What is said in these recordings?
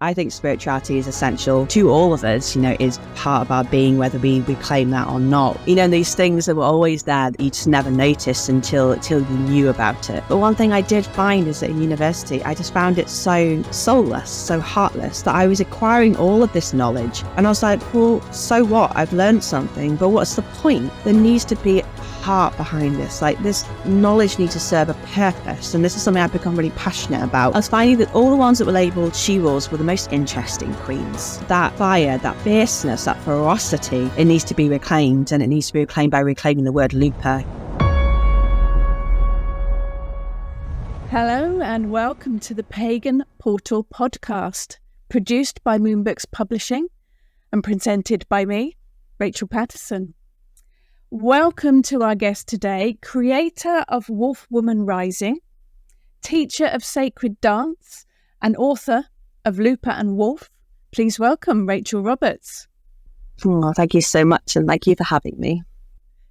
I think spirituality is essential to all of us, is part of our being, whether we claim that or not. These things that were always there that you just never noticed until you knew about it. But one thing I did find is that in university, I just found it so soulless, so heartless, that I was acquiring all of this knowledge. And I was like, well, so what? I've learned something, but what's the point? There needs to be heart behind this. Like, this knowledge needs to serve a purpose, and this is something I've become really passionate about. I was finding that all the ones that were labelled she-wolves were the most interesting queens. That fire, that fierceness, that ferocity, it needs to be reclaimed, and it needs to be reclaimed by reclaiming the word Lupa. Hello and welcome to the Pagan Portal Podcast, produced by Moonbooks Publishing and presented by me, Rachel Patterson. Welcome to our guest today, creator of Wolf Woman Rising, teacher of sacred dance, and author of Lupa and Wolf. Please welcome Rachel Roberts. Oh, thank you so much, and thank you for having me.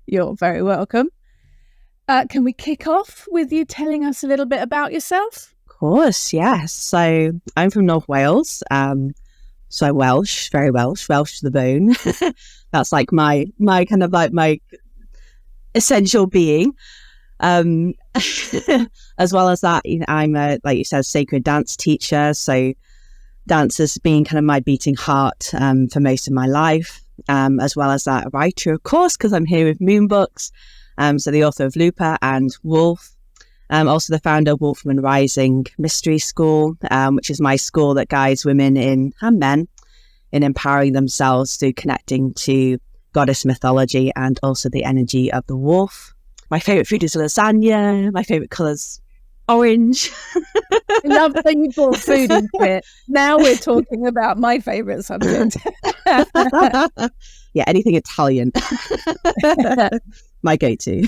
You're very welcome. Can we kick off with you telling us a little bit about yourself? Of course, yes. So I'm from North Wales. So Welsh, very Welsh to the bone. That's like my kind of like my essential being. As well as that, I'm a, like you said, sacred dance teacher. So dance has been kind of my beating heart for most of my life. As well as that, a writer, of course, because I'm here with Moonbooks. So the author of Lupa and Wolf. Also the founder of Wolf Woman Rising Mystery School, which is my school that guides women and men in empowering themselves through connecting to goddess mythology and also the energy of the wolf. My favourite food is lasagna. My favourite colour's orange. I love that you brought food into it. Now we're talking about my favourite subject. Yeah, anything Italian. My go-to.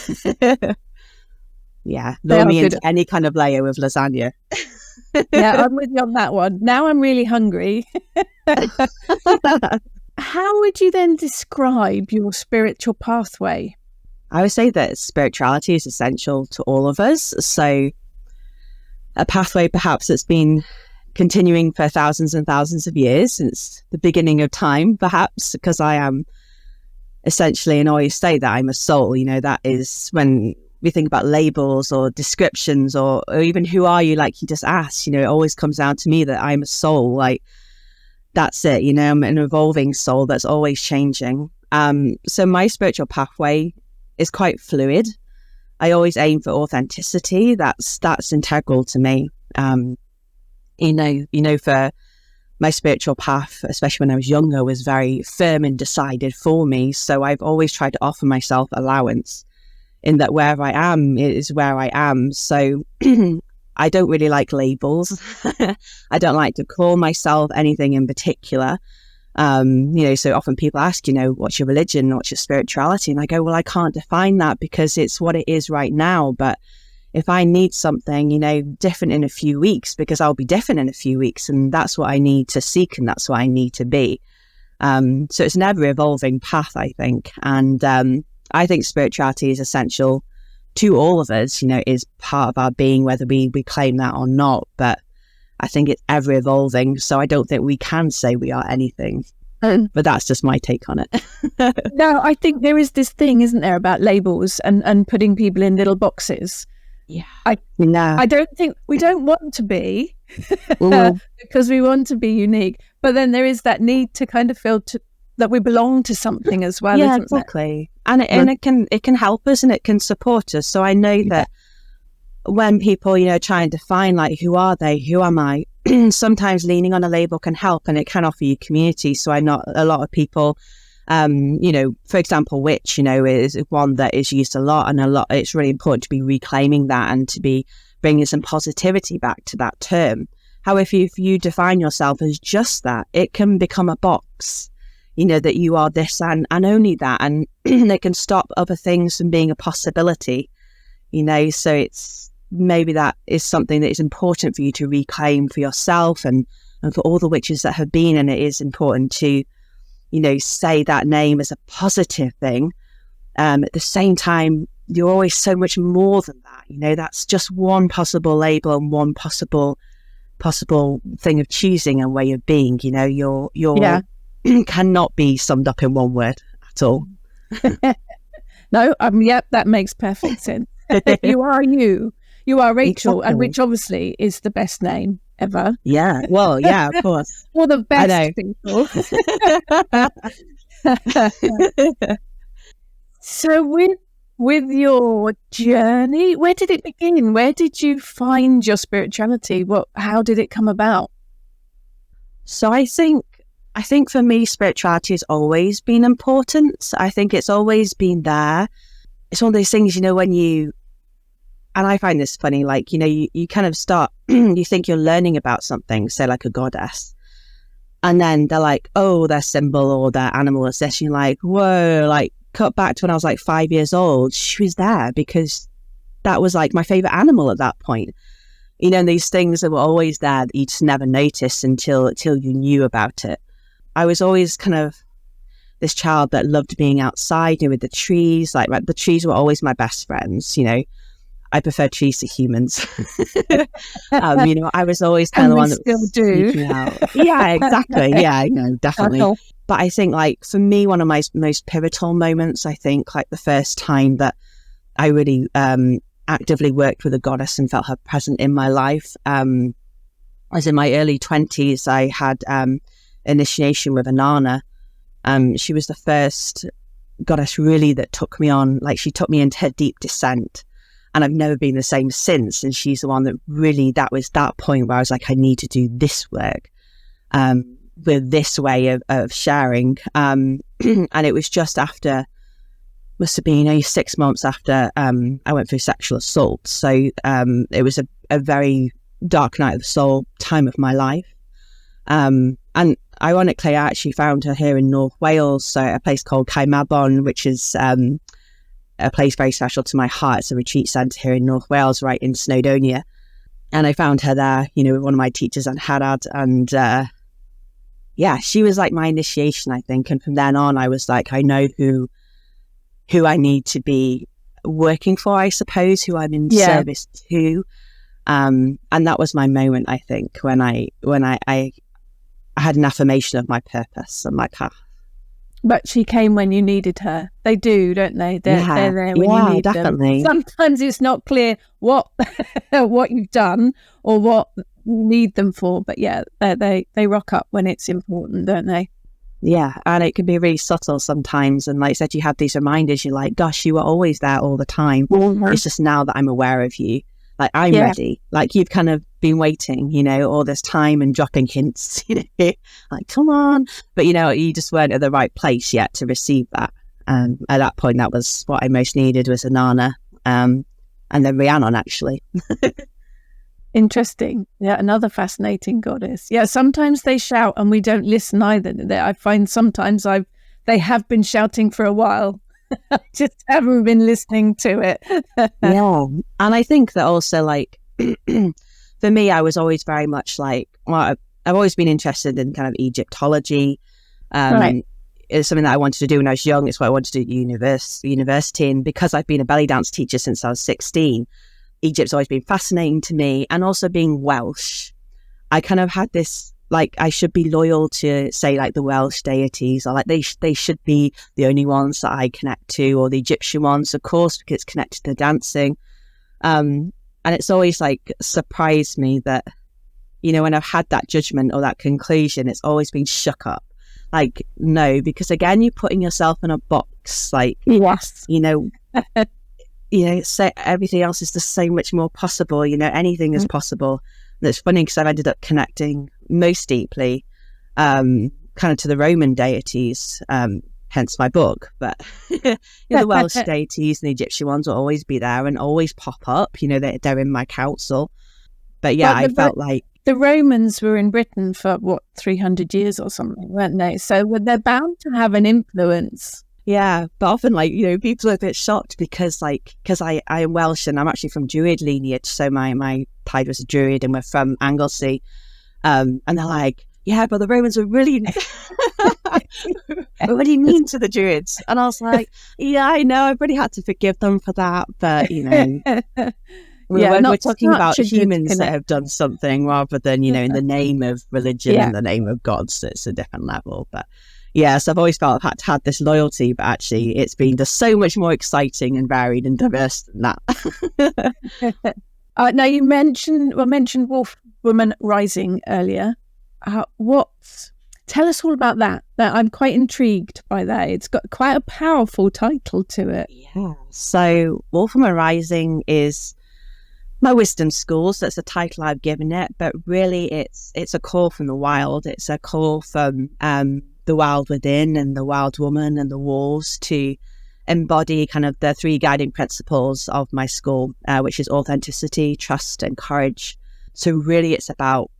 Yeah, lure me into any kind of layer with lasagna. Yeah, I'm with you on that one. Now I'm really hungry. How would you then describe your spiritual pathway? I would say that spirituality is essential to all of us. So a pathway perhaps that's been continuing for thousands and thousands of years, since the beginning of time, perhaps, because I am essentially, and I always say that I'm a soul. That is when we think about labels or descriptions or even who are you, like you just asked, it always comes down to me that I'm a soul. Like, that's it, I'm an evolving soul that's always changing. So my spiritual pathway is quite fluid. I always aim for authenticity. That's integral to me. For my spiritual path, especially when I was younger, was very firm and decided for me. So I've always tried to offer myself allowance in that wherever I am is where I am. So I don't really like labels. I don't like to call myself anything in particular. So often people ask, what's your religion? What's your spirituality? And I go, well, I can't define that because it's what it is right now. But if I need something, different in a few weeks, because I'll be different in a few weeks, and that's what I need to seek, and that's what I need to be. So it's an ever evolving path, I think. And I think spirituality is essential to all of us, is part of our being, whether we claim that or not. But I think it's ever evolving. So I don't think we can say we are anything. But that's just my take on it. No, I think there is this thing, isn't there, about labels and putting people in little boxes. Yeah. I don't think we don't want to be because we want to be unique. But then there is that need to kind of feel that we belong to something as well. Yeah, isn't exactly. And it can help us and it can support us. So I know that when people, try and define, like, who are they? Who am I? Sometimes leaning on a label can help, and it can offer you community. So I know a lot of people, for example, witch, is one that is used a lot, and it's really important to be reclaiming that and to be bringing some positivity back to that term. However, if you define yourself as just that, it can become a box. That you are this and only that, and it can stop other things from being a possibility, so it's maybe that is something that is important for you to reclaim for yourself and for all the witches that have been. And it is important to, say that name as a positive thing. At the same time, you're always so much more than that. That's just one possible label and one possible possible thing of choosing and way of being. You know, your cannot be summed up in one word at all. No, yep, that makes perfect sense. You are you. You are Rachel, Exactly. and which obviously is the best name ever. Yeah, well, yeah, of course. For the best people. So with your journey, where did it begin? Where did you find your spirituality? How did it come about? So I think for me, spirituality has always been important. I think it's always been there. It's one of those things, you know, and I find this funny, like, you know, you kind of start, you think you're learning about something, say like a goddess, and then they're like, oh, their symbol or their animal is this. You're like, whoa, like cut back to when I was like 5 years old. She was there because that was like my favorite animal at that point. You know, and these things that were always there that you just never noticed until you knew about it. I was always kind of this child that loved being outside, you know, with the trees. Like the trees were always my best friends, you know. I prefer trees to humans. You know, I was always kind of the one that was sneaking out. Yeah, exactly. Yeah, no, definitely. But I think like for me, one of my most pivotal moments, I think like the first time that I really actively worked with a goddess and felt her present in my life, was in my early 20s. I had initiation with Inanna. She was the first goddess really that took me on, like she took me into her deep descent. And I've never been the same since. And she's the one that really, that was that point where I was like, I need to do this work with this way of sharing. And it was just after, must have been only 6 months after I went through sexual assault. So it was a very dark night of the soul time of my life. And ironically, I actually found her here in North Wales, so a place called Caimabon, which is a place very special to my heart. It's a retreat centre here in North Wales, right in Snowdonia. And I found her there, you know, with one of my teachers, Aunt Harad. And yeah, she was like my initiation, I think. And from then on, I was like, I know who I need to be working for, I suppose, who I'm in service to. And that was my moment, I think, when I had an affirmation of my purpose. I'm like, But she came when you needed her. They do, don't they? They're there when you need definitely. them. Sometimes it's not clear what you've done or what you need them for. But yeah, they rock up when it's important, don't they? Yeah, and it can be really subtle sometimes. And like I said, you have these reminders. You're like, gosh, you were always there all the time. Mm-hmm. It's just now that I'm aware of you. Like, I'm ready. Like, you've kind of been waiting, you know, all this time and dropping hints, you know, like, come on. But, you know, you just weren't at the right place yet to receive that. At that point, that was what I most needed, was Inanna. And then Rhiannon, actually. Interesting. Yeah, another fascinating goddess. Yeah, sometimes they shout and we don't listen either. I find sometimes they have been shouting for a while. I just haven't been listening to it. Yeah. And I think that also, like, for me, I was always very much like, well, I've always been interested in kind of Egyptology. Right. It's something that I wanted to do when I was young. It's what I wanted to do at university. And because I've been a belly dance teacher since I was 16, Egypt's always been fascinating to me. And also being Welsh, I kind of had this, like, I should be loyal to, say, like the Welsh deities, or like they should be the only ones that I connect to, or the Egyptian ones, of course, because it's connected to dancing. And it's always like surprised me that, you know, when I've had that judgment or that conclusion, it's always been shook up. Like, no, because again, you're putting yourself in a box, like, yes, you know, so everything else is just so much more possible, you know, anything is possible. And it's funny because I've ended up connecting most deeply kind of to the Roman deities, hence my book. But you know, the Welsh deities and the Egyptian ones will always be there and always pop up. You know, they're in my council. But yeah, I felt like... The Romans were in Britain for, 300 years or something, weren't they? So they're bound to have an influence. Yeah, but often, like, you know, people are a bit shocked because I am Welsh and I'm actually from Druid lineage. So my tide was a Druid and we're from Anglesey. And they're like, yeah, but the Romans were really, really mean to the Druids. And I was like, yeah, I know, I've really had to forgive them for that. But, you know. We're talking about humans that have done something rather than, in the name of religion and the name of God. So it's a different level. But yes, I've always felt I've had this loyalty, but actually it's been just so much more exciting and varied and diverse than that. Now you mentioned Wolf Woman Rising earlier. Tell us all about that. I'm quite intrigued by that. It's got quite a powerful title to it. Yeah. So Wolf Woman Rising is my wisdom school. So that's the title I've given it. But really it's a call from the wild. It's a call from the wild within and the wild woman and the wolves to embody kind of the three guiding principles of my school, which is authenticity, trust, and courage. So really it's about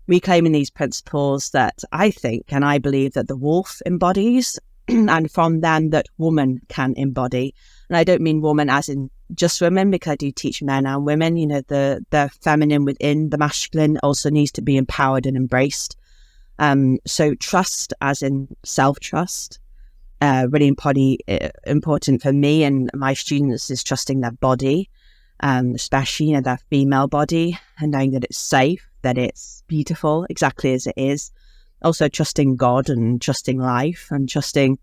reclaiming these principles that I think and I believe that the wolf embodies and from them that woman can embody. And I don't mean woman as in just women, because I do teach men and women. The feminine within the masculine also needs to be empowered and embraced. So trust as in self-trust, really important for me and my students is trusting their body, especially their female body, and knowing that it's safe, that it's beautiful exactly as it is. Also trusting God and trusting life and trusting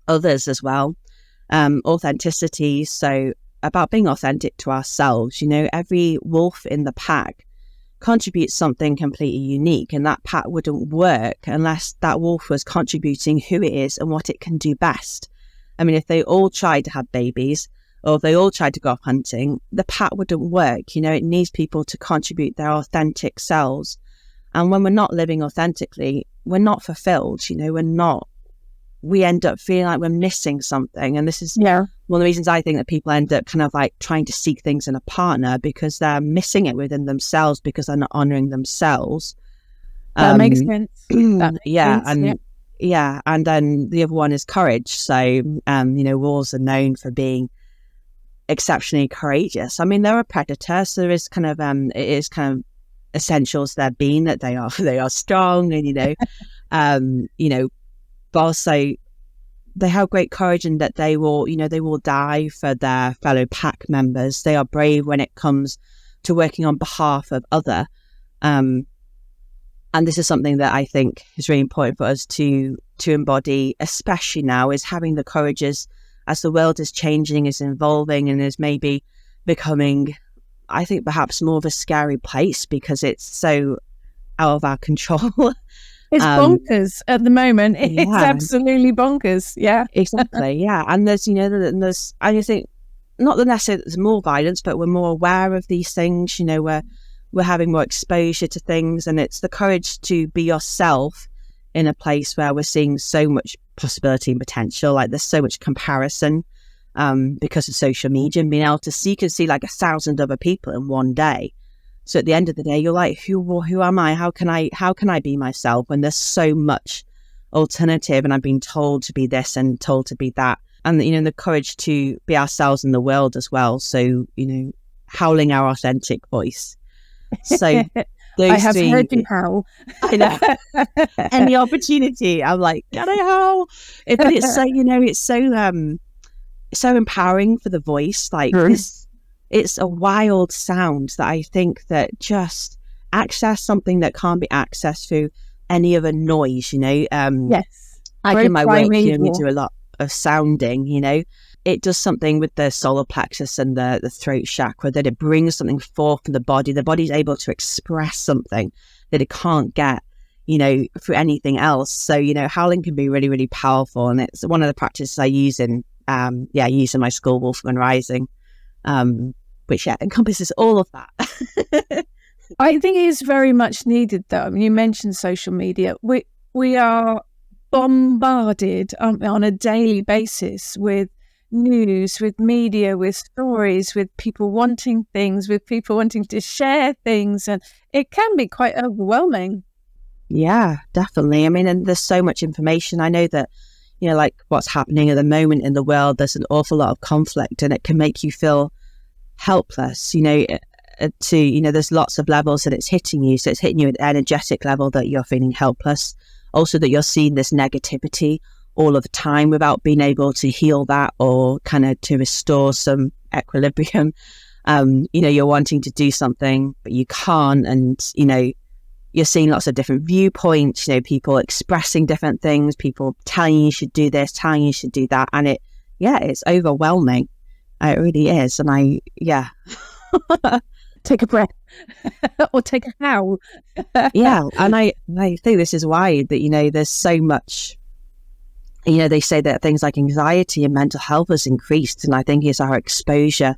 others as well. Authenticity, so about being authentic to ourselves. Every wolf in the pack contributes something completely unique, and that pack wouldn't work unless that wolf was contributing who it is and what it can do best. I mean, if they all tried to have babies or if they all tried to go off hunting, the pack wouldn't work. It needs people to contribute their authentic selves. And when we're not living authentically, we're not fulfilled. We end up feeling like we're missing something. And this is one of the reasons I think that people end up kind of like trying to seek things in a partner, because they're missing it within themselves because they're not honoring themselves. That makes sense. That makes sense. And then the other one is courage. So, wolves are known for being exceptionally courageous. I mean, they're a predator, so there is kind of it is kind of essential to their being that they are strong and but also they have great courage in that they will die for their fellow pack members. They are brave when it comes to working on behalf of other. And this is something that I think is really important for us to embody, especially now, is having the courage as the world is changing, is evolving, and is maybe becoming, I think, perhaps more of a scary place because it's so out of our control. It's bonkers at the moment. It's absolutely bonkers. Yeah, exactly. Yeah, and there's I think not that necessarily there's more violence, but we're more aware of these things. We're having more exposure to things, and it's the courage to be yourself in a place where we're seeing so much possibility and potential. Like there's so much comparison because of social media and being able to see like 1,000 other people in one day. So at the end of the day, you're like, who am I? How can I be myself when there's so much alternative and I'm being told to be this and told to be that? And, the courage to be ourselves in the world as well. So, howling our authentic voice. So I have heard you howl. I know. Any opportunity, I'm like, can I howl? But it's so, it's so empowering for the voice. Like it's a wild sound that I think that just access something that can't be accessed through any other noise, Yes. Like in my work, we do a lot of sounding, It does something with the solar plexus and the throat chakra, that it brings something forth from the body. The body's able to express something that it can't get, through anything else. So, howling can be really, really powerful. And it's one of the practices I use in my school, Wolf Woman Rising, which encompasses all of that. I think it is very much needed, though. I mean, you mentioned social media. We are bombarded on a daily basis with news, with media, with stories, with people wanting things, with people wanting to share things, and it can be quite overwhelming. Yeah, definitely. I mean, and there's so much information. I know that, like what's happening at the moment in the world, there's an awful lot of conflict, and it can make you feel helpless, there's lots of levels that it's hitting you. So it's hitting you at an energetic level that you're feeling helpless. Also that you're seeing this negativity all of the time without being able to heal that or kind of to restore some equilibrium. You're wanting to do something, but you can't. And, you're seeing lots of different viewpoints, people expressing different things, people telling you should do this, telling you should do that. And it's overwhelming. It really is. And take a breath or take a howl. Yeah. And I think this is why that, there's so much, they say that things like anxiety and mental health has increased. And I think it's our exposure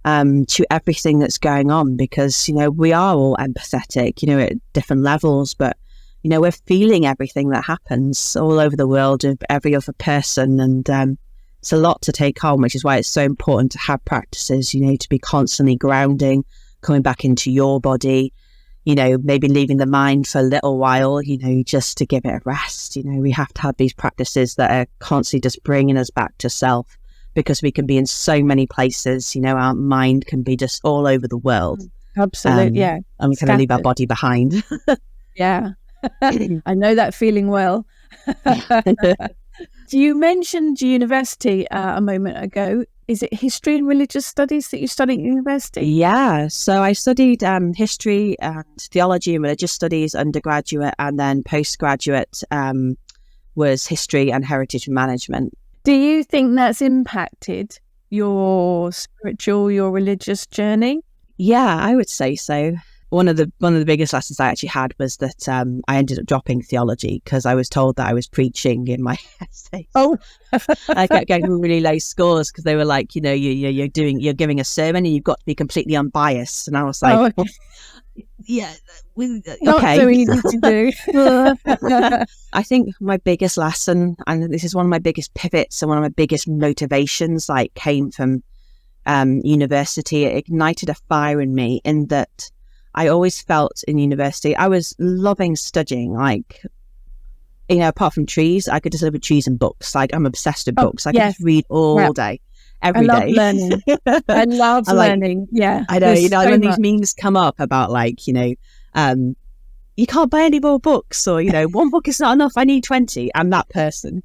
to everything that's going on, because, we are all empathetic, at different levels, but, we're feeling everything that happens all over the world of every other person. And it's a lot to take on, which is why it's so important to have practices, to be constantly grounding, coming back into your body, maybe leaving the mind for a little while, just to give it a rest. We have to have these practices that are constantly just bringing us back to self, because we can be in so many places, our mind can be just all over the world. Absolutely, yeah. And we can leave our body behind. Yeah, I know that feeling well. You mentioned university a moment ago. Is it history and religious studies that you studied at university? Yeah, so I studied history and theology and religious studies undergraduate, and then postgraduate was history and heritage management. Do you think that's impacted your spiritual, your religious journey? Yeah, I would say so. One of the biggest lessons I actually had was that I ended up dropping theology because I was told that I was preaching in my essays. Oh, I kept getting really low scores because they were like, you're giving a sermon and you've got to be completely unbiased, and I was like, okay. Yeah, not so easy to do. I think my biggest lesson, and this is one of my biggest pivots and one of my biggest motivations, came from university. It ignited a fire in me, in that I always felt in university I was loving studying. Apart from trees, I could just live with trees and books. I'm obsessed with books. I could just read all day. Every day. Learning. I love learning. Yeah. I know, when these memes come up about you can't buy any more books, or, one book is not enough, I need 20. I'm that person.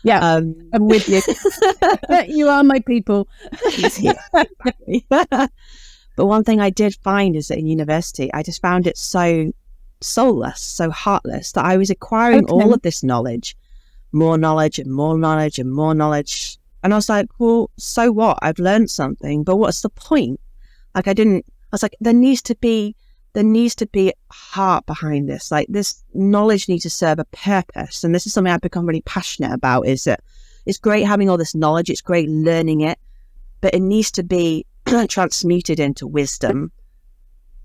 Yeah, I'm with you. You are my people. But one thing I did find is that in university, I just found it so soulless, so heartless, that I was acquiring all of this knowledge, more knowledge and more knowledge and more knowledge. And I was like, well, so what? I've learned something, but what's the point? I was like, there needs to be heart behind this. This knowledge needs to serve a purpose. And this is something I've become really passionate about, is that it's great having all this knowledge. It's great learning it, but it needs to be transmuted into wisdom.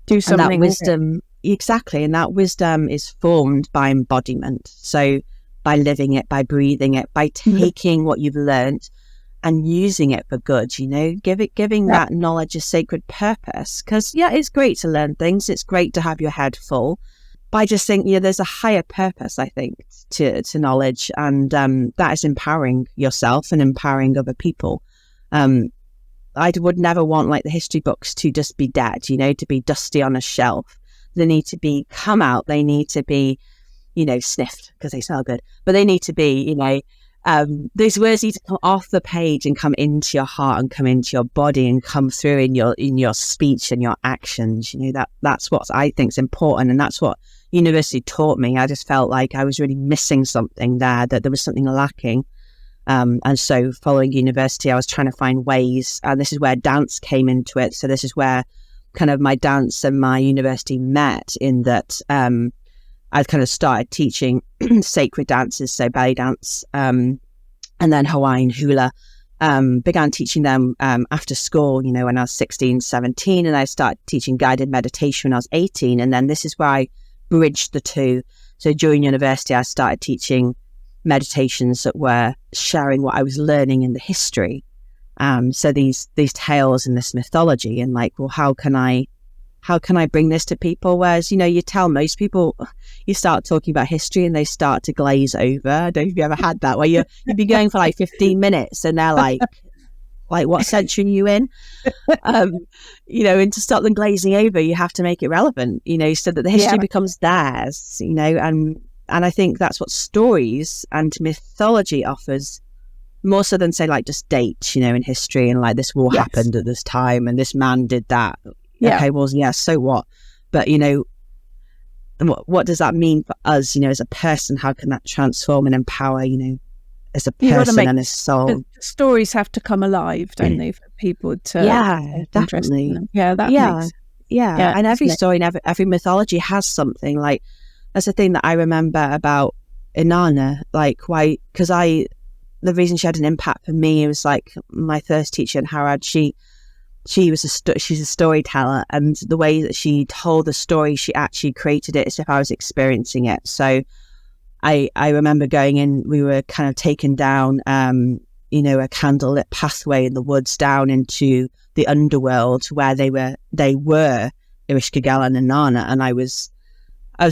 Do something. And that wisdom, exactly. And that wisdom is formed by embodiment. So by living it, by breathing it, by taking what you've learned and using it for good, giving that knowledge a sacred purpose. Because, it's great to learn things. It's great to have your head full. But I just think, there's a higher purpose, I think, to knowledge. And that is empowering yourself and empowering other people. I would never want the history books to just be dead, to be dusty on a shelf. They need to be come out. They need to be, sniffed because they smell good. But they need to be, those words need to come off the page and come into your heart and come into your body and come through in your speech and your actions. That's what I think is important, and that's what university taught me. I just felt like I was really missing something there, that there was something lacking. And so following university, I was trying to find ways, and this is where dance came into it. So this is where kind of my dance and my university met, in that I kind of started teaching sacred dances, so belly dance, and then Hawaiian hula. Began teaching them after school, when I was 16, 17, and I started teaching guided meditation when I was 18. And then this is where I bridged the two. So during university, I started teaching meditations that were sharing what I was learning in the history. So these tales and this mythology, and how can I bring this to people? Whereas, you tell most people, you start talking about history and they start to glaze over. I don't know if you ever had that, where you'd be going for 15 minutes and they're like, what century are you in? And to stop them glazing over, you have to make it relevant, so that the history becomes theirs, and I think that's what stories and mythology offers more so than say like just dates, you know, in history and like this war happened at this time and this man did that. Yeah. Okay, well, yeah, so what? But, you know, what does that mean for us, you know, as a person? How can that transform and empower, you know, as a person and a soul? The stories have to come alive, don't they, for people to... Yeah, definitely. Yeah, that makes... Yeah, and every story and every mythology has something. Like, that's the thing that I remember about Inanna, like, why, because the reason she had an impact for me, it was like my first teacher in Harad, she's a storyteller, and the way that she told the story, she actually created it as if I was experiencing it. So I remember going in, we were kind of taken down, you know, a candlelit pathway in the woods down into the underworld where they were Ereshkigal and Inanna, and I was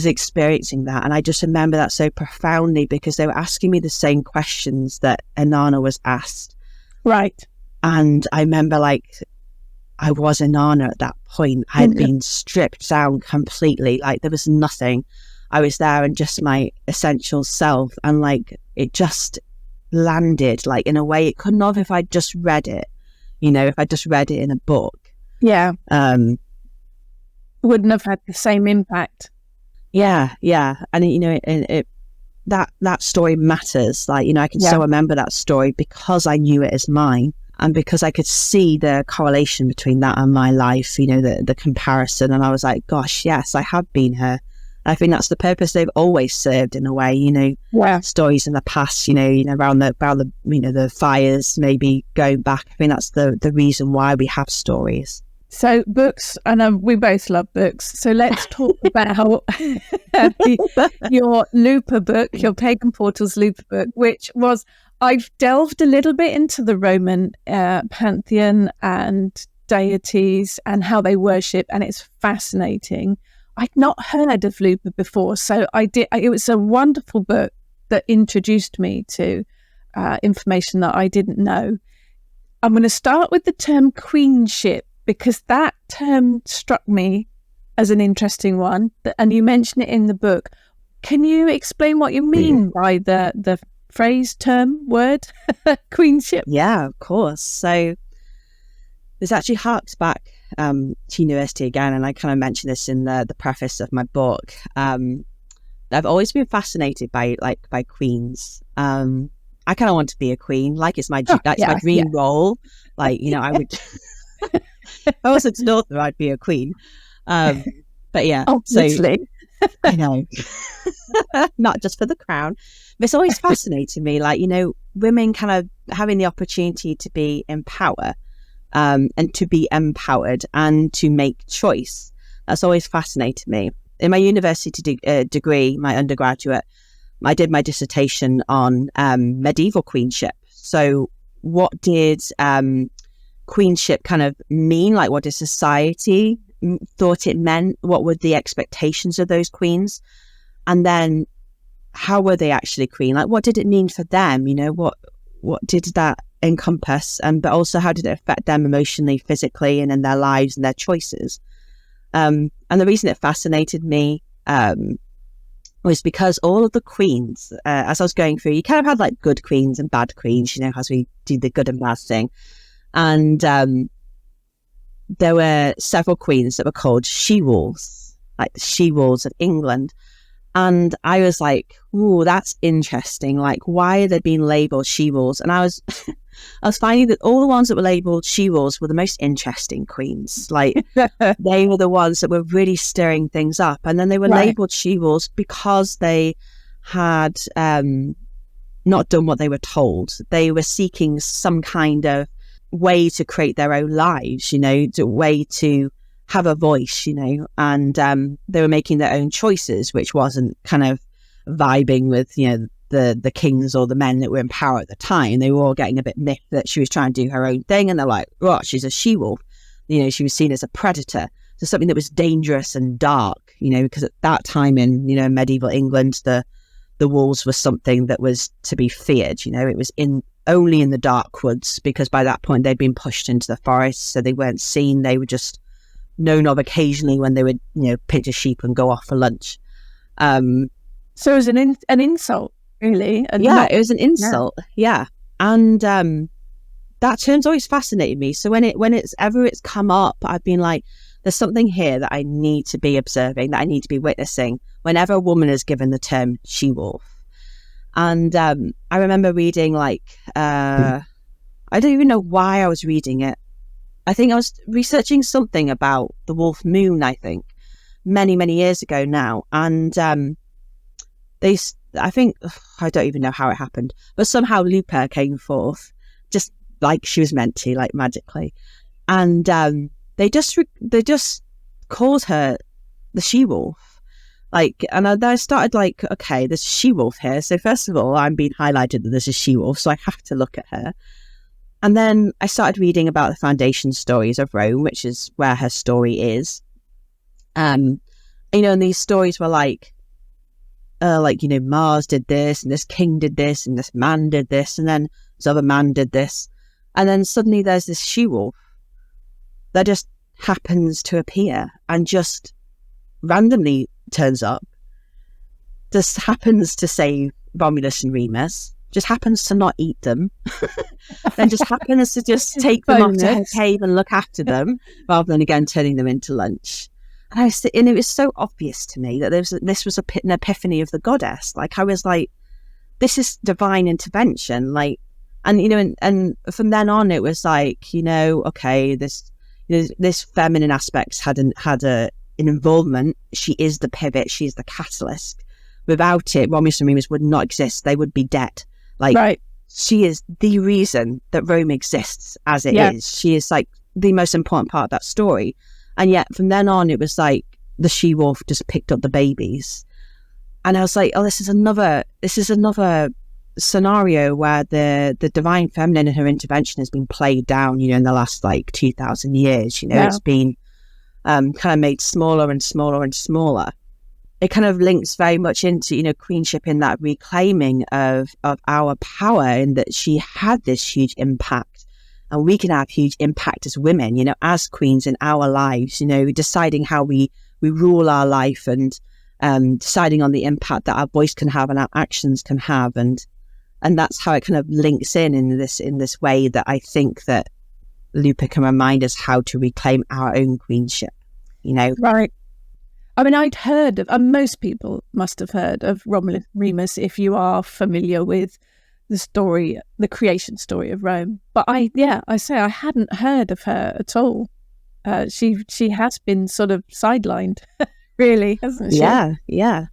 experiencing that, and I just remember that so profoundly because they were asking me the same questions that Inanna was asked. Right. And I remember, like, I was Inanna at that point. I had been stripped down completely. Like, there was nothing. I was there and just my essential self, and like it just landed like in a way it couldn't have if I'd just read it. You know, if I just read it in a book. Yeah. Wouldn't have had the same impact. Yeah. And, you know, that story matters. Like, you know, I can still remember that story because I knew it as mine and because I could see the correlation between that and my life, you know, the comparison. And I was like, gosh, yes, I have been her. I think that's the purpose they've always served in a way, you know, stories in the past, you know, around the, you know, the fires, maybe going back. I think that's the reason why we have stories. So books, and we both love books. So let's talk about your Lupa book, your Pagan Portals Lupa book, which was, I've delved a little bit into the Roman pantheon and deities and how they worship, and it's fascinating. I'd not heard of Lupa before, so it was a wonderful book that introduced me to information that I didn't know. I'm going to start with the term queenship, because that term struck me as an interesting one, and you mention it in the book. Can you explain what you mean by the phrase, term, word, queenship? Yeah, of course. So this actually harks back to university again, and I kind of mentioned this in the preface of my book. I've always been fascinated by queens. I kind of want to be a queen. Like, it's my my dream role. Like, you know, I would. If I was an author, I'd be a queen. But yeah, obviously. So, I know, not just for the crown. But it's always fascinated me. Like, you know, women kind of having the opportunity to be in power. And to be empowered and to make choice. That's always fascinated me. In my university degree, my undergraduate, I did my dissertation on medieval queenship. So what did queenship kind of mean? Like, what did society thought it meant? What were the expectations of those queens? And then how were they actually queen? Like, what did it mean for them? You know, what did that encompass, but also how did it affect them emotionally, physically, and in their lives and their choices? And the reason it fascinated me was because all of the queens, as I was going through, you kind of had like good queens and bad queens, you know, as we do the good and bad thing. And there were several queens that were called she-wolves, like the she-wolves of England. And I was like, ooh, that's interesting. Like, why are they being labelled she-wolves? And I was finding that all the ones that were labelled she-wolves were the most interesting queens. Like, they were the ones that were really stirring things up. And then they were labelled she-wolves because they had not done what they were told. They were seeking some kind of way to create their own lives, you know, a way to have a voice, you know, and they were making their own choices, which wasn't kind of vibing with, you know, the kings or the men that were in power at the time. They were all getting a bit miffed that she was trying to do her own thing, and they're like, oh, she's a she-wolf. You know, she was seen as a predator. So something that was dangerous and dark, you know, because at that time in, you know, medieval England, the wolves were something that was to be feared. You know, it was only in the dark woods, because by that point they'd been pushed into the forest, so they weren't seen. They were just known of occasionally when they would, you know, pinch a sheep and go off for lunch. So it was an insult, really. Yeah, it was an insult. Yeah. And that term's always fascinated me. So when it's come up, I've been like, there's something here that I need to be observing, that I need to be witnessing whenever a woman is given the term she-wolf. And I remember reading I don't even know why I was reading it. I think I was researching something about the wolf moon, I think, many, many years ago now. And I don't even know how it happened, but somehow Lupa came forth, just like she was meant to, like magically. And they just called her the she-wolf. And I started okay, there's a she-wolf here. So first of all, I'm being highlighted that there's a she-wolf, so I have to look at her. And then I started reading about the foundation stories of Rome, which is where her story is. And these stories were Mars did this, and this king did this, and this man did this, and then this other man did this. And then suddenly there's this she-wolf that just happens to appear and just randomly turns up, just happens to save Romulus and Remus, just happens to not eat them, then just happens to just take them off to her cave and look after them, rather than again turning them into lunch. And it was so obvious to me that this was an epiphany of the goddess. I was like, this is divine intervention. And from then on, it was okay, this feminine aspect had an involvement. She is the pivot. She is the catalyst. Without it, Romulus and Remus would not exist. They would be dead. Right. She is the reason that Rome exists as it is. She is the most important part of that story. And yet from then on, it was the she-wolf just picked up the babies. And I was like, oh, this is another scenario where the divine feminine and her intervention has been played down, in the last 2,000 years. It's been kind of made smaller and smaller and smaller. It kind of links very much into, queenship in that reclaiming of our power, in that she had this huge impact, and we can have huge impact as women, as queens in our lives, deciding how we rule our life, and deciding on the impact that our voice can have and our actions can have. And that's how it kind of links in this way that I think that Lupa can remind us how to reclaim our own queenship, Right. I mean, I'd heard of, most people must have heard of Romulus and Remus if you are familiar with the creation story of Rome. But I hadn't heard of her at all. She has been sort of sidelined, really, hasn't she? Yeah.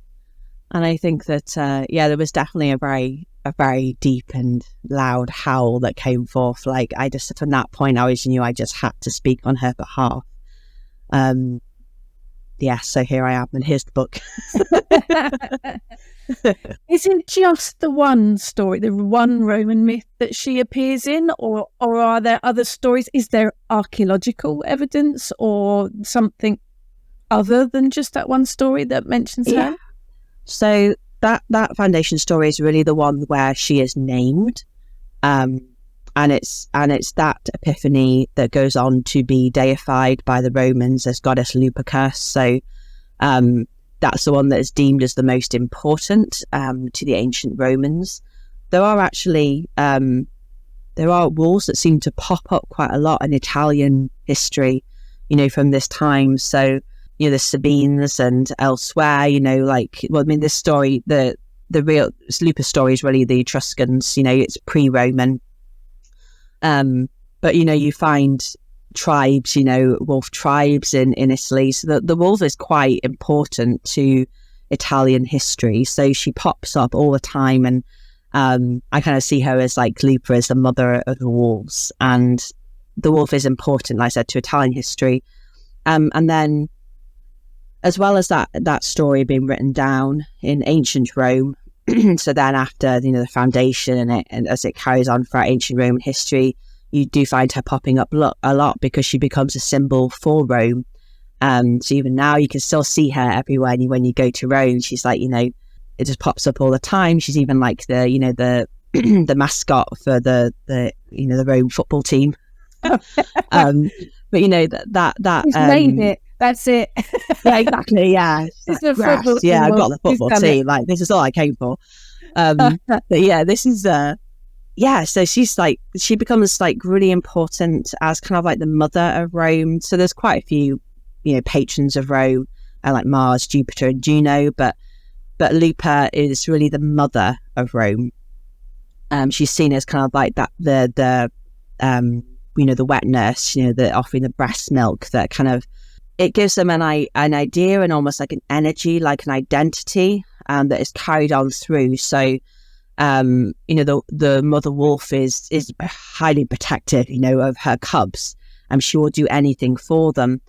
And I think that, there was definitely a very deep and loud howl that came forth. From that point, I always knew I just had to speak on her behalf. So here I am, and here's the book. Is it just the one story, the one Roman myth that she appears in, or are there other stories? Is there archaeological evidence or something other than just that one story that mentions her? So that foundation story is really the one where she is named. And it's that epiphany that goes on to be deified by the Romans as goddess Lupercalia. So that's the one that is deemed as the most important to the ancient Romans. There are actually wolves that seem to pop up quite a lot in Italian history, from this time. So the Sabines and elsewhere. This story, the real Lupa story is really the Etruscans. It's pre-Roman. But you find tribes, wolf tribes in Italy. So the wolf is quite important to Italian history. So she pops up all the time, and I kind of see her as Lupa as the mother of the wolves, and the wolf is important, like I said, to Italian history. And then, as well as that story being written down in ancient Rome. So then after, the foundation and as it carries on throughout ancient Roman history, you do find her popping up a lot because she becomes a symbol for Rome. So even now you can still see her everywhere. When you go to Rome, she's it just pops up all the time. She's even the the mascot for the Rome football team. But that He's made it. That's it. Yeah, exactly. Yeah, I've got the football team. This is all I came for. But yeah, this is yeah, so she becomes like really important as kind of like the mother of Rome. So there's quite a few, patrons of Rome, like Mars, Jupiter, and Juno, but Lupa is really the mother of Rome. She's seen as kind of like that the wet nurse, the offering the breast milk that kind of, it gives them an idea and almost like an energy, like an identity that is carried on through. So, the mother wolf is highly protective, of her cubs, and she will do anything for them.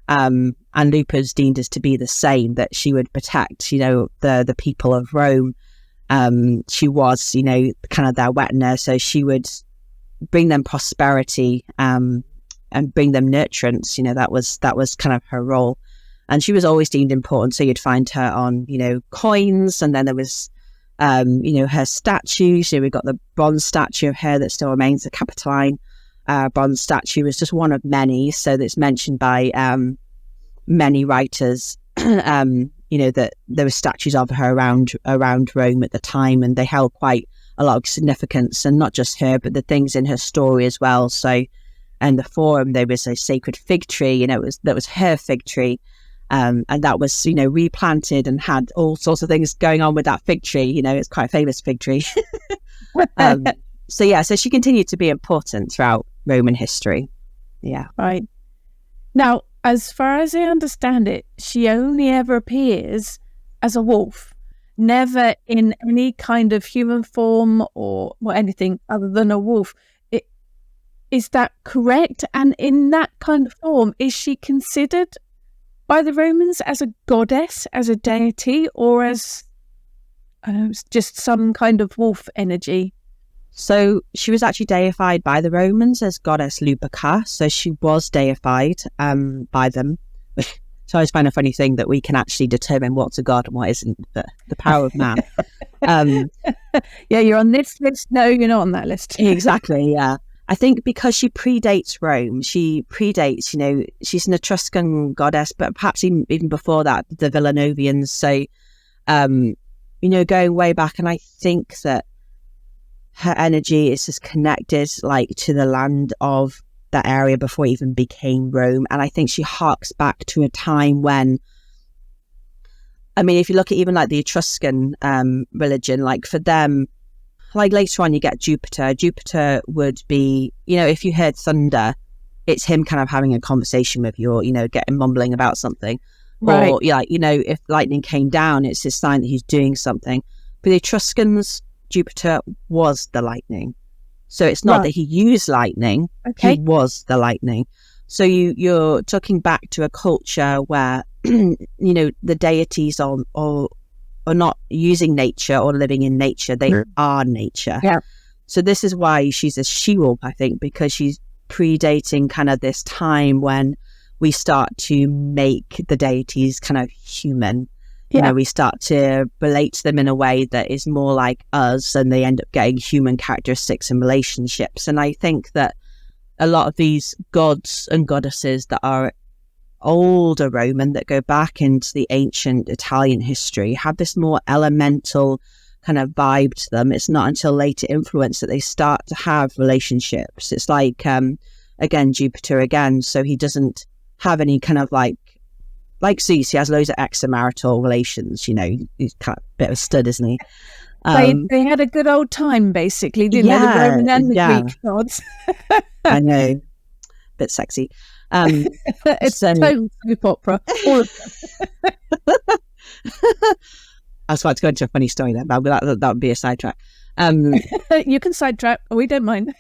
And Lupa's deemed as to be the same, that she would protect, the people of Rome. She was, kind of their wet nurse, so she would bring them prosperity and bring them nurturance. That was kind of her role, and she was always deemed important. So you'd find her on coins, and then there was her statues. We've got the bronze statue of her that still remains, the Capitoline bronze statue is just one of many, so that's mentioned by many writers. That there were statues of her around Rome at the time, and they held quite a lot of significance, and not just her, but the things in her story as well. So, in the Forum, there was a sacred fig tree, that was her fig tree, and that was replanted and had all sorts of things going on with that fig tree. It's quite a famous fig tree. So she continued to be important throughout Roman history. Yeah, right. Now, as far as I understand it, she only ever appears as a wolf, never in any kind of human form or anything other than a wolf. Is that correct? And in that kind of form, is she considered by the Romans as a goddess, as a deity, or as just some kind of wolf energy? So she was actually deified by the Romans as goddess Lupercalia. So she was deified by them. So I always find a funny thing that we can actually determine what's a god and what isn't, the power of man. Yeah, you're on this list. No, you're not on that list. Exactly, yeah. I think because she predates Rome, she's an Etruscan goddess, but perhaps even before that, the Villanovians. So, going way back, and I think that her energy is just connected to the land of that area before it even became Rome. And I think she harks back to a time when, if you look at even the Etruscan religion, for them, later on you get Jupiter. Jupiter would be, if you heard thunder, it's him kind of having a conversation with you, or, getting mumbling about something. Right. Or, if lightning came down, it's a sign that he's doing something. But the Etruscans, Jupiter was the lightning. So it's not that he used lightning, he was the lightning. So you're talking back to a culture where, the deities are not using nature or living in nature. They are nature. Yeah. So this is why she's a she-wolf, I think, because she's predating kind of this time when we start to make the deities kind of human. Yeah. We start to relate to them in a way that is more like us, and they end up getting human characteristics and relationships. And I think that a lot of these gods and goddesses that are older Roman, that go back into the ancient Italian history, have this more elemental kind of vibe to them. It's not until later influence that they start to have relationships. It's again, Jupiter again. So he doesn't have any kind of like Zeus, he has loads of extramarital relations. He's kind of a bit of a stud, isn't he? They had a good old time, basically, didn't they? The Roman and the Greek gods. I know, bit sexy. It's total soap opera. All of them. I was about to go into a funny story then, but that would be a sidetrack. You can sidetrack. We don't mind.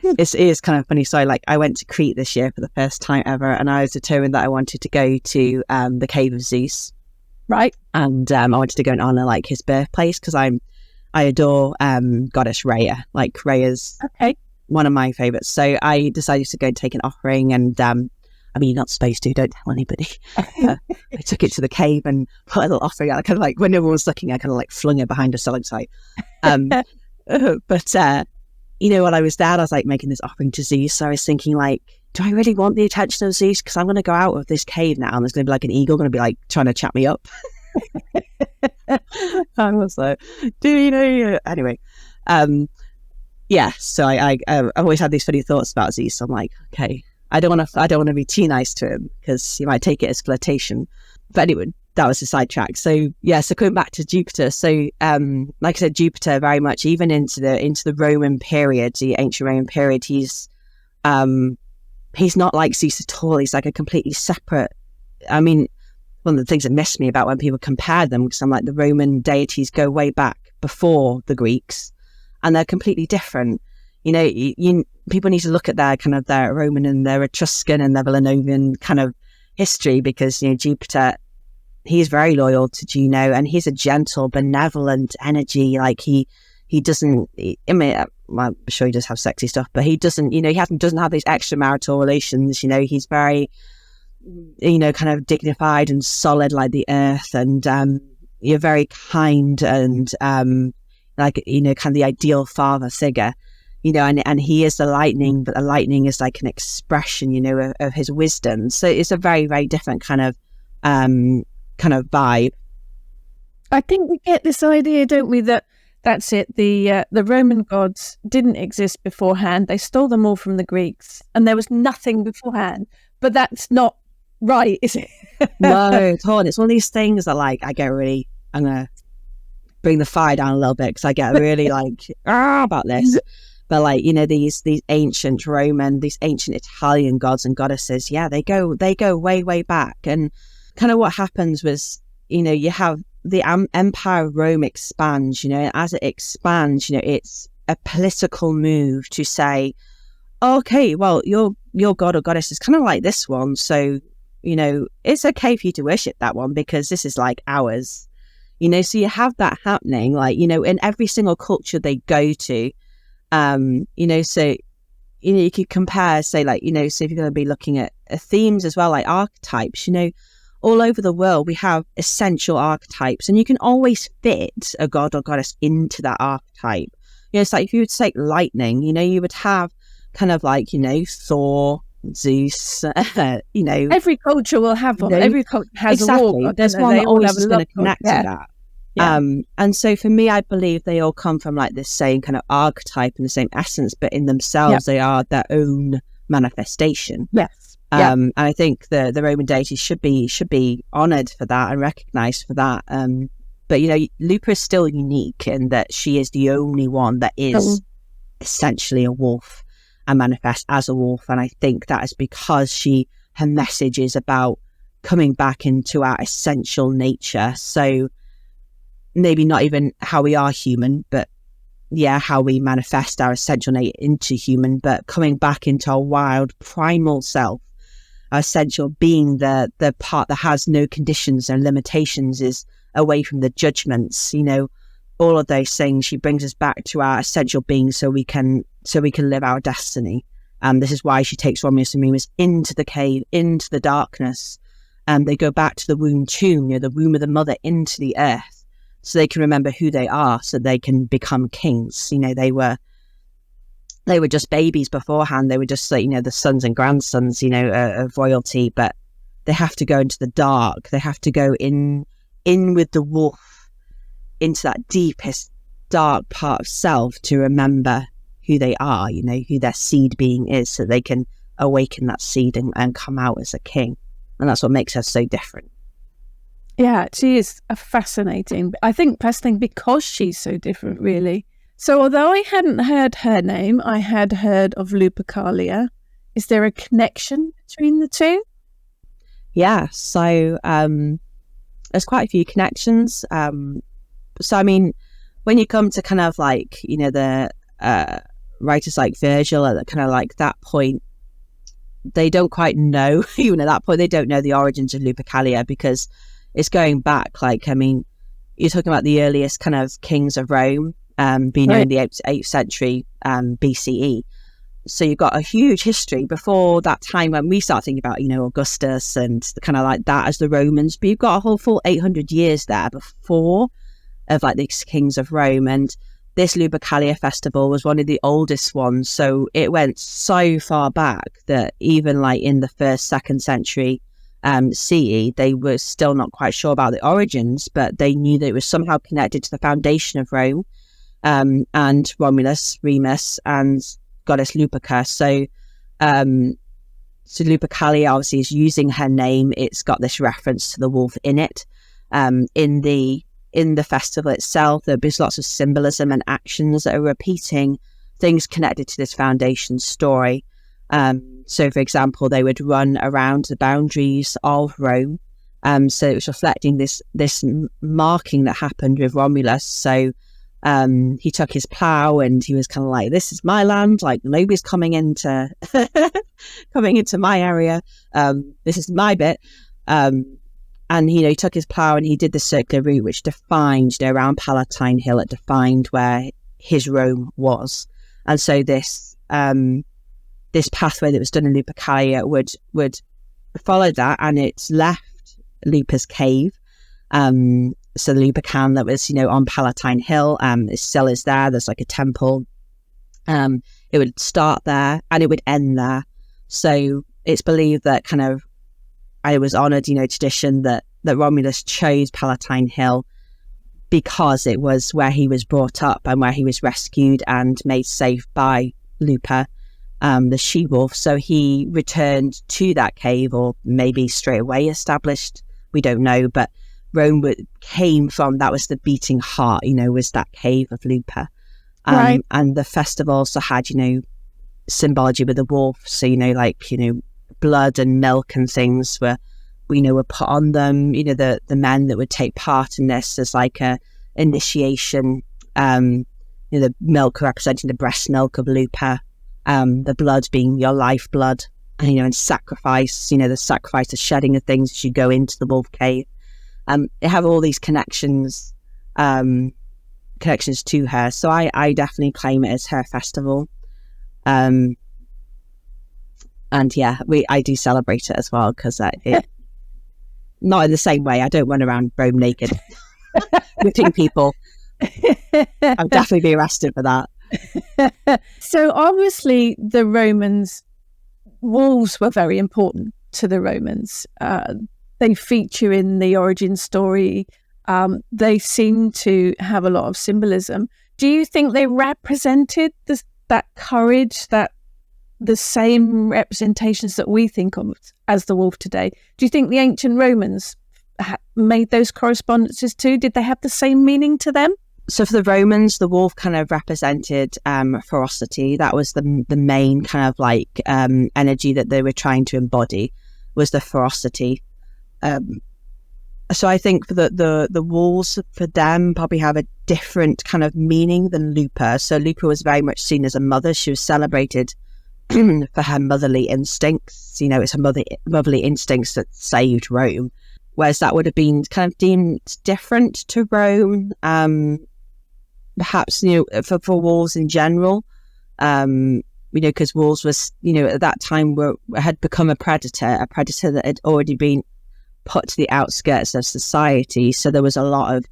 It is kind of funny. So I went to Crete this year for the first time ever, and I was determined that I wanted to go to the cave of Zeus. Right. And I wanted to go and honor his birthplace, because I adore goddess Rhea. Rhea's one of my favorites. So I decided to go and take an offering, and you're not supposed to, don't tell anybody. I took it to the cave and put a little offering out. I kind of when everyone was looking, I kind of flung it behind a stalactite. But while I was there, I was making this offering to Zeus. So I was thinking do I really want the attention of Zeus? Because I'm going to go out of this cave now, and there's going to be an eagle going to be trying to chat me up. I was do you know? Anyway, Yeah, so I've always had these funny thoughts about Zeus. So I'm like, okay, I don't want to be too nice to him because he might take it as flirtation. But anyway, that was a sidetrack. So yeah, so coming back to Jupiter. So like I said, Jupiter very much even into the Roman period, the ancient Roman period. He's not like Zeus at all. He's like a completely separate. I mean, one of the things that missed me about when people compare them, because I'm like, the Roman deities go way back before the Greeks, and they're completely different. You know, people need to look at their Roman and their Etruscan and their Villanovan kind of history, because, you know, Jupiter, he's very loyal to Juno, and he's a gentle, benevolent energy. Like he doesn't. I mean, I'm sure he does have sexy stuff, but he doesn't. You know, doesn't have these extramarital relations. You know, he's very, you know, kind of dignified and solid like the earth, and you're very kind and like, you know, kind of the ideal father figure. You know, and he is the lightning, but the lightning is like an expression, you know, of his wisdom. So it's a very, very different kind of vibe. I think we get this idea, don't we, that that's it. The Roman gods didn't exist beforehand. They stole them all from the Greeks, and there was nothing beforehand. But that's not right, is it? No, Torn. It's one of these things that, like, I'm gonna bring the fire down a little bit, because I get really like about this. But like, you know, these ancient Roman, these ancient Italian gods and goddesses, yeah, they go way, way back. And kind of what happens was, you know, you have the Empire of Rome expands, you know, and as it expands, you know, it's a political move to say, okay, well, your god or goddess is kind of like this one, so, you know, it's okay for you to worship that one because this is like ours. You know, so you have that happening, like, you know, in every single culture they go to. You know, so, you know, you could compare, say, like, you know, so if you're going to be looking at themes as well, like archetypes, you know, all over the world we have essential archetypes, and you can always fit a god or goddess into that archetype. You know, it's like if you would take lightning, you know, you would have kind of like, you know, Thor, Zeus, you know. Every culture will have one. You know, every culture has a war god. There's one that always is going to connect to that. Yeah. And so for me, I believe they all come from like this same kind of archetype and the same essence, but in themselves, they are their own manifestation. Yes. And I think the Roman deities should be honoured for that and recognised for that. But, you know, Lupa is still unique in that she is the only one that is essentially a wolf and manifests as a wolf. And I think that is because her message is about coming back into our essential nature. So maybe not even how we are human, but yeah, how we manifest our essential nature into human, but coming back into our wild primal self, our essential being, the part that has no conditions and limitations, is away from the judgments, you know, all of those things. She brings us back to our essential being so we can live our destiny. And this is why she takes Romulus and Remus into the cave, into the darkness, and they go back to the womb tomb, you know, the womb of the mother, into the earth, so they can remember who they are, so they can become kings. You know, they were just babies beforehand. They were just, like, you know, the sons and grandsons, you know, of royalty, but they have to go into the dark. They have to go in with the wolf, into that deepest dark part of self, to remember who they are, you know, who their seed being is, so they can awaken that seed and come out as a king. And that's what makes her so different. Yeah, she is fascinating because she's so different, really. So although I hadn't heard her name, I had heard of Lupercalia. Is there a connection between the two? Yeah, so there's quite a few connections. So, I mean, when you come to kind of like, you know, the writers like Virgil at kind of like that point, they don't quite know, even at that point, they don't know the origins of Lupercalia, because it's going back, like, I mean, you're talking about the earliest kind of kings of Rome being in the 8th century BCE. So you've got a huge history before that time when we start thinking about, you know, Augustus and kind of like that as the Romans. But you've got a whole full 800 years there before of like these kings of Rome. And this Lupercalia festival was one of the oldest ones. So it went so far back that even like in the 1st, 2nd century CE, they were still not quite sure about the origins, but they knew that it was somehow connected to the foundation of Rome, and Romulus, Remus, and goddess Luperca. So Lupercalia obviously is using her name. It's got this reference to the wolf in it. In the festival itself, there's lots of symbolism and actions that are repeating things connected to this foundation story. So, for example, they would run around the boundaries of Rome. So it was reflecting this marking that happened with Romulus. So he took his plough and he was kind of like, "This is my land. Like nobody's coming into my area. This is my bit." And he took his plough and he did the circular route, which defined, around Palatine Hill, it defined where his Rome was. And so this pathway that was done in Lupercalia would follow that, and it's left Lupa's cave. So the Lupercan that was, on Palatine Hill, it still is there. There's like a temple. It would start there and it would end there. So it's believed that kind of, I was honoured, tradition that Romulus chose Palatine Hill because it was where he was brought up and where he was rescued and made safe by Lupa, the she-wolf. So he returned to that cave, or maybe straight away established, we don't know, but Rome came from, that was the beating heart, was that cave of Lupa. Right. And the festival also had, symbology with the wolf. So, blood and milk and things were put on them. The men that would take part in this as like a initiation, the milk representing the breast milk of Lupa, the blood being your lifeblood, and sacrifice, the sacrifice, the shedding of things as you go into the wolf cave. They have all these connections to her. So I definitely claim it as her festival. And yeah, I do celebrate it as well, because it not in the same way. I don't run around Rome naked whipping people. I'll definitely be arrested for that. So obviously the wolves were very important to the Romans. They feature in the origin story. They seem to have a lot of symbolism. Do you think they represented that courage, that the same representations that we think of as the wolf today? Do you think the ancient Romans made those correspondences too? Did they have the same meaning to them? So for the Romans, the wolf kind of represented ferocity. That was the main kind of like energy that they were trying to embody, was the ferocity. So I think for the wolves, for them, probably have a different kind of meaning than Lupa. So Lupa was very much seen as a mother. She was celebrated for her motherly instincts. It's her motherly instincts that saved Rome. Whereas that would have been kind of deemed different to Rome. Perhaps, for wolves in general, because wolves was, at that time had become a predator that had already been put to the outskirts of society. So there was a lot of,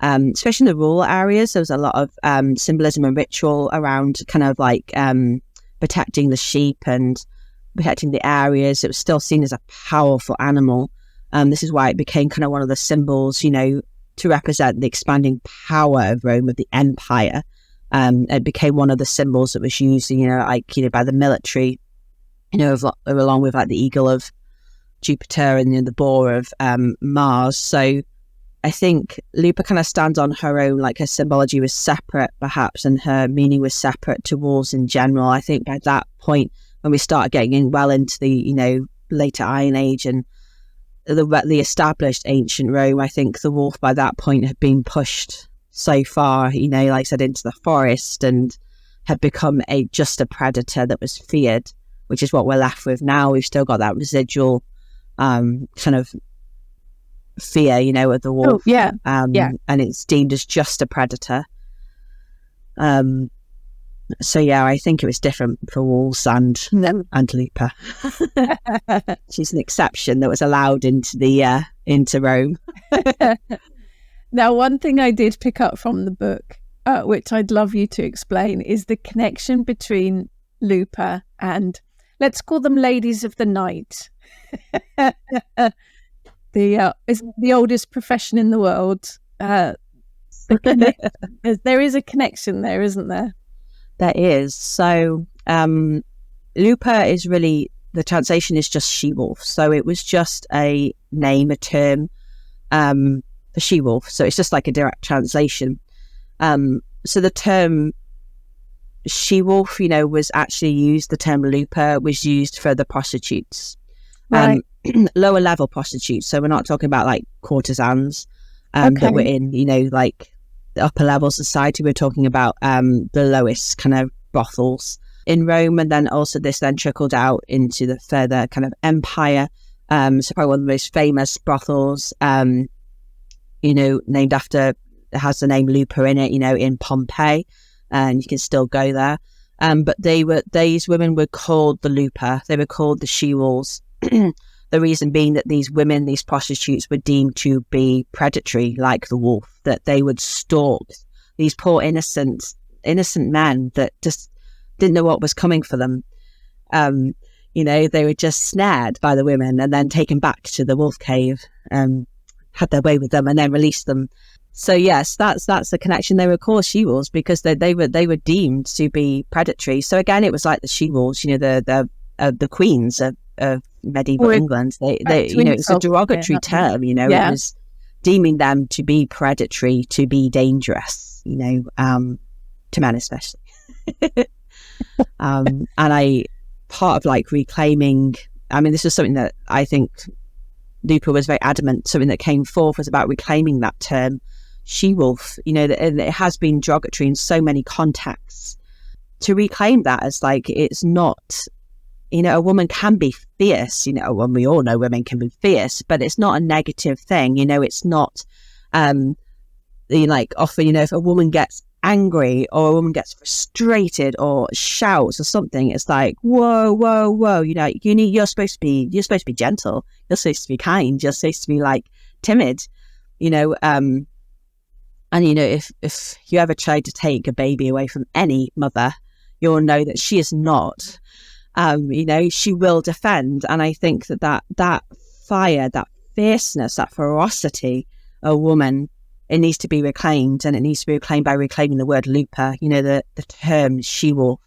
especially in the rural areas, there was a lot of symbolism and ritual around kind of like protecting the sheep and protecting the areas. It was still seen as a powerful animal. This is why it became kind of one of the symbols, to represent the expanding power of Rome, of the empire. It became one of the symbols that was used, by the military, along with like the eagle of Jupiter and the boar of Mars. So I think Lupa kind of stands on her own, like her symbology was separate perhaps, and her meaning was separate to wolves in general. I think by that point, when we start getting well into the, later Iron Age and the established ancient Rome, I think the wolf by that point had been pushed so far, like I said, into the forest, and had become just a predator that was feared, which is what we're left with now. We've still got that residual kind of fear, of the wolf. Oh, yeah. And it's deemed as just a predator. So yeah, I think it was different for wolves and Lupa. She's an exception that was allowed into Rome. Now, one thing I did pick up from the book, which I'd love you to explain, is the connection between Lupa and, let's call them ladies of the night. Is the oldest profession in the world. There is a connection there, isn't there? There is. So Lupa is really, the translation is just she-wolf. So it was just a name, a term for she-wolf. So it's just like a direct translation. So the term she-wolf, was actually used, the term Lupa was used for the prostitutes. Right. Lower level prostitutes. So we're not talking about like courtesans that were in, like the upper level society. We're talking about the lowest kind of brothels in Rome. And then also this then trickled out into the further kind of empire. So probably one of the most famous brothels, named after, it has the name Lupa in it, in Pompeii, and you can still go there. But these women were called the Lupa. They were called the she-wolves. The reason being that these women, these prostitutes, were deemed to be predatory, like the wolf, that they would stalk these poor innocent men that just didn't know what was coming for them. They were just snared by the women and then taken back to the wolf cave, had their way with them and then released them. So yes, that's the connection. They were called she-wolves because they were deemed to be predatory. So again, it was like the she-wolves, the queens of medieval England. It's a derogatory term. It was deeming them to be predatory, to be dangerous. To men especially. And part of like reclaiming. I mean, this was something that I think Lupa was very adamant. Something that came forth was about reclaiming that term, she-wolf. And it has been derogatory in so many contexts. To reclaim that as like it's not. A woman can be fierce, when we all know women can be fierce, but it's not a negative thing. It's not, often, if a woman gets angry or a woman gets frustrated or shouts or something, it's like, whoa, you're supposed to be gentle. You're supposed to be kind. You're supposed to be like timid, and if you ever tried to take a baby away from any mother, you'll know that she is not. She will defend. And I think that fire, that fierceness, that ferocity, a woman, it needs to be reclaimed, and it needs to be reclaimed by reclaiming the word Lupa, the term she-wolf.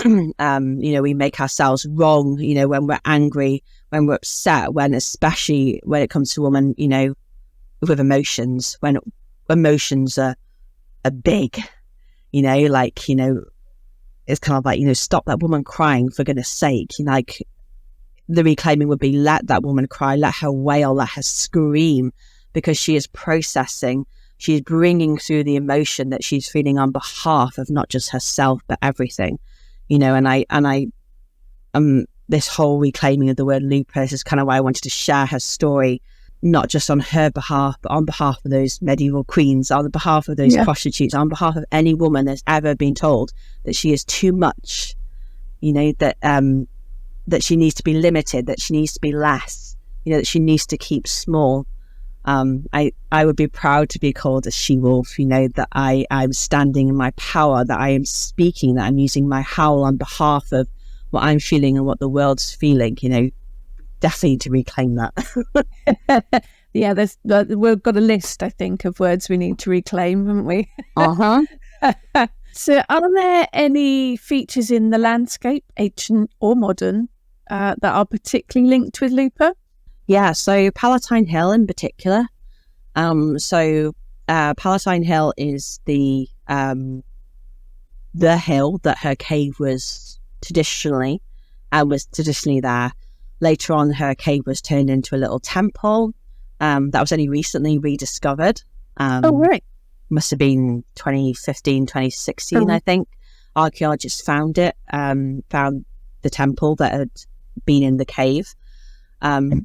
We make ourselves wrong, when we're angry, when we're upset, especially when it comes to a woman, with emotions, when emotions are big, it's kind of like, stop that woman crying, for goodness sake. The reclaiming would be, let that woman cry, let her wail, let her scream, because she is processing, she's bringing through the emotion that she's feeling on behalf of not just herself, but everything, and this whole reclaiming of the word Lupa is kind of why I wanted to share her story, not just on her behalf, but on behalf of those medieval queens, on behalf of those prostitutes, on behalf of any woman that's ever been told that she is too much, that she needs to be limited, that she needs to be less, that she needs to keep small. I would be proud to be called a she-wolf, that I'm standing in my power, that I am speaking, that I'm using my howl on behalf of what I'm feeling and what the world's feeling, definitely to reclaim that. We've got a list, I think, of words we need to reclaim, haven't we? So are there any features in the landscape, ancient or modern, that are particularly linked with Lupa? Yeah, so Palatine Hill in particular. Palatine Hill is the hill that her cave was traditionally there. Later on, her cave was turned into a little temple that was only recently rediscovered. Right. Must have been 2015, 2016, I think. Archaeologists found it, found the temple that had been in the cave.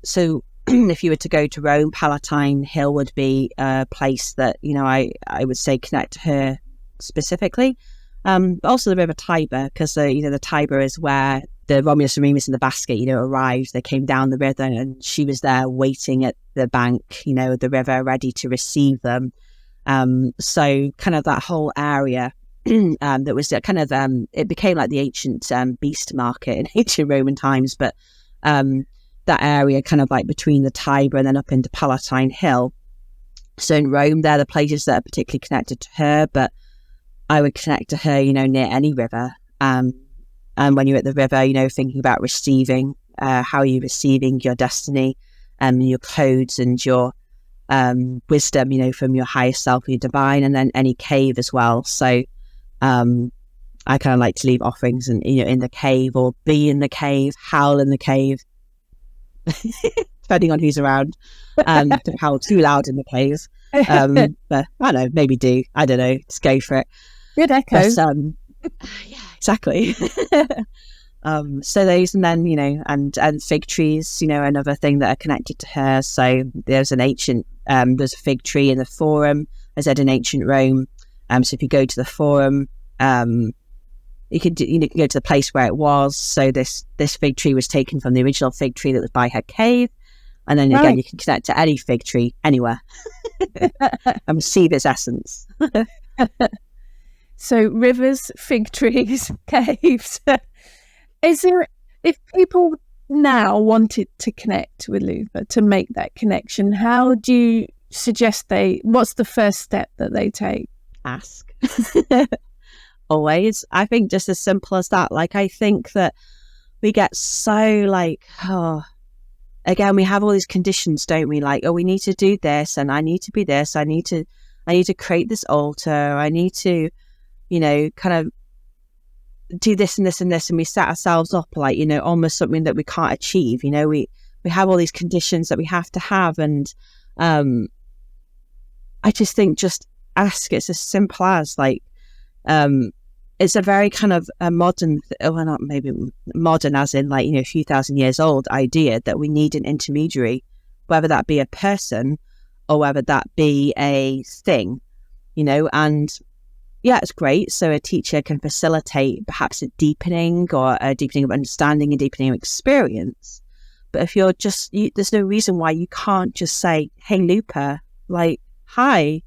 So if you were to go to Rome, Palatine Hill would be a place that, I would say connect to her specifically. But also the River Tiber, because the Tiber is where the Romulus and Remus in the basket, arrived. They came down the river and she was there waiting at the bank, the river, ready to receive them. So kind of that whole area that was kind of, it became like the ancient beast market in ancient Roman times. But that area kind of like between the Tiber and then up into Palatine Hill So in Rome, they're the places that are particularly connected to her, but I would connect to her, near any river. And when you're at the river, thinking about receiving, how are you receiving your destiny, your codes and your wisdom, from your higher self, your divine, and then any cave as well. So I kind of like to leave offerings and in the cave, or be in the cave, howl in the cave, depending on who's around. Don't howl too loud in the cave. But I don't know, maybe do. I don't know. Just go for it. Good echo. But, yeah, exactly. So those, and then and fig trees, another thing that are connected to her. So there's an ancient there's a fig tree in the Forum, as I said, in ancient Rome. So if you go to the Forum, you can go to the place where it was. So this fig tree was taken from the original fig tree that was by her cave, and then again you can connect to any fig tree anywhere and receive its essence. So rivers, fig trees, caves. Is there, if people now wanted to connect with Lupa, to make that connection, how do you suggest what's the first step that they take? Ask. Always. I think just as simple as that. Like, I think that we get so again, we have all these conditions, don't we? Like, we need to do this, and I need to be this, I need to create this altar, I need to, kind of do this and this and this, and we set ourselves up like, almost something that we can't achieve. We have all these conditions that we have to have, and I just think, just ask. It's as simple as like, it's a very kind of a modern, well, not maybe modern as in like, a few thousand years old idea that we need an intermediary, whether that be a person or whether that be a thing, and yeah, it's great. So a teacher can facilitate perhaps a deepening or a deepening of understanding, a deepening of experience. But if you're just, there's no reason why you can't just say, hey, Lupa, like, hi,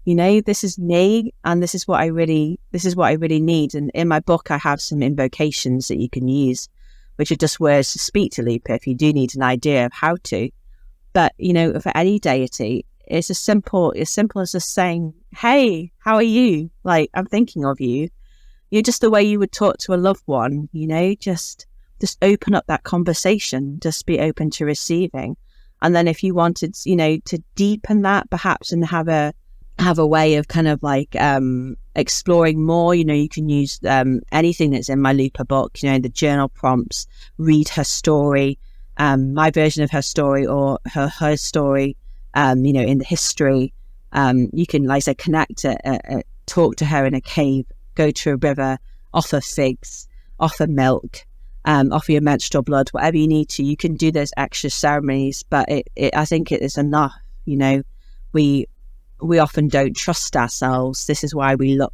this is me, and this is what I really need. And in my book, I have some invocations that you can use, which are just words to speak to Lupa if you do need an idea of how to. But, for any deity, it's as simple as just saying, hey, how are you? Like, I'm thinking of you. You're just the way you would talk to a loved one, just open up that conversation, just be open to receiving. And then if you wanted, to deepen that perhaps and have a way of kind of like exploring more, you can use anything that's in my Lupa book, the journal prompts, read her story, my version of her story, or her story, in the history. You can, like I said, connect, talk to her in a cave, go to a river, offer figs, offer milk, offer your menstrual blood, whatever you need to. You can do those extra ceremonies, but I think it is enough. We often don't trust ourselves. This is why we look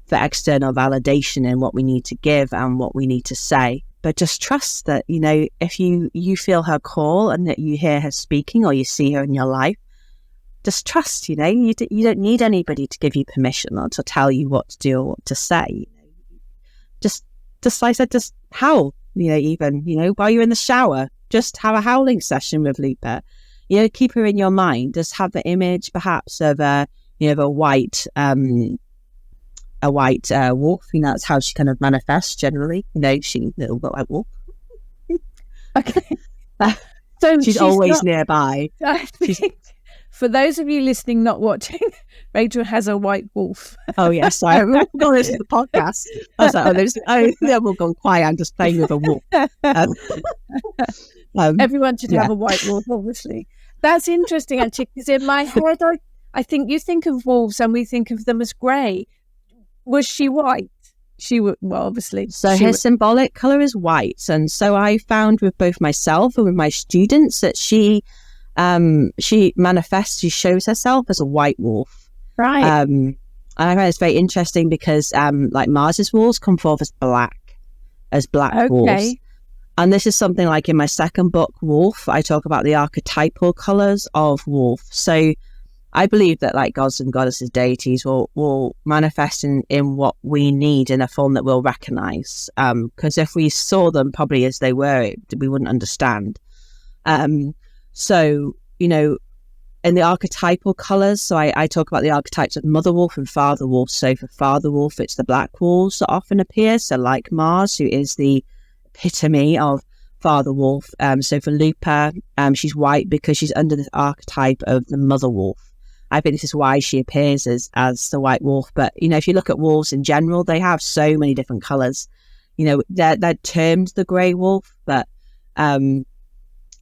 for external validation in what we need to give and what we need to say. But just trust that, if you feel her call and that you hear her speaking or you see her in your life, just trust, you don't need anybody to give you permission or to tell you what to do or what to say. Just like I said, just howl, even, while you're in the shower, just have a howling session with Lupa. Keep her in your mind. Just have the image, perhaps, of a white wolf. That's how she kind of manifests generally. She little white wolf. Okay. So she's always nearby. For those of you listening, not watching, Rachel has a white wolf. Oh yeah, sorry. I'm not going to listen to the podcast. I was like, they've all gone quiet. I'm just playing with a wolf. Everyone should have a white wolf, obviously. That's interesting, actually, because in my head, I think you think of wolves and we think of them as grey. Was she white? She would, well, obviously. So her symbolic colour is white, and so I found with both myself and with my students that she manifests, she shows herself as a white wolf. Right. And I find it's very interesting because like Mars's wolves come forth as black wolves. And this is something like in my second book, Wolf, I talk about the archetypal colours of wolf. So I believe that like gods and goddesses, deities will manifest in what we need in a form that we'll recognise. Because if we saw them probably as they were, we wouldn't understand. So, in the archetypal colours. So I talk about the archetypes of mother wolf and father wolf. So for father wolf, it's the black wolves that often appear. So like Mars, who is the epitome of father wolf. So for Lupa, she's white because she's under the archetype of the mother wolf. I think this is why she appears as the white wolf. But, you know, if you look at wolves in general, they have so many different colours. You know, they're termed the grey wolf, but, you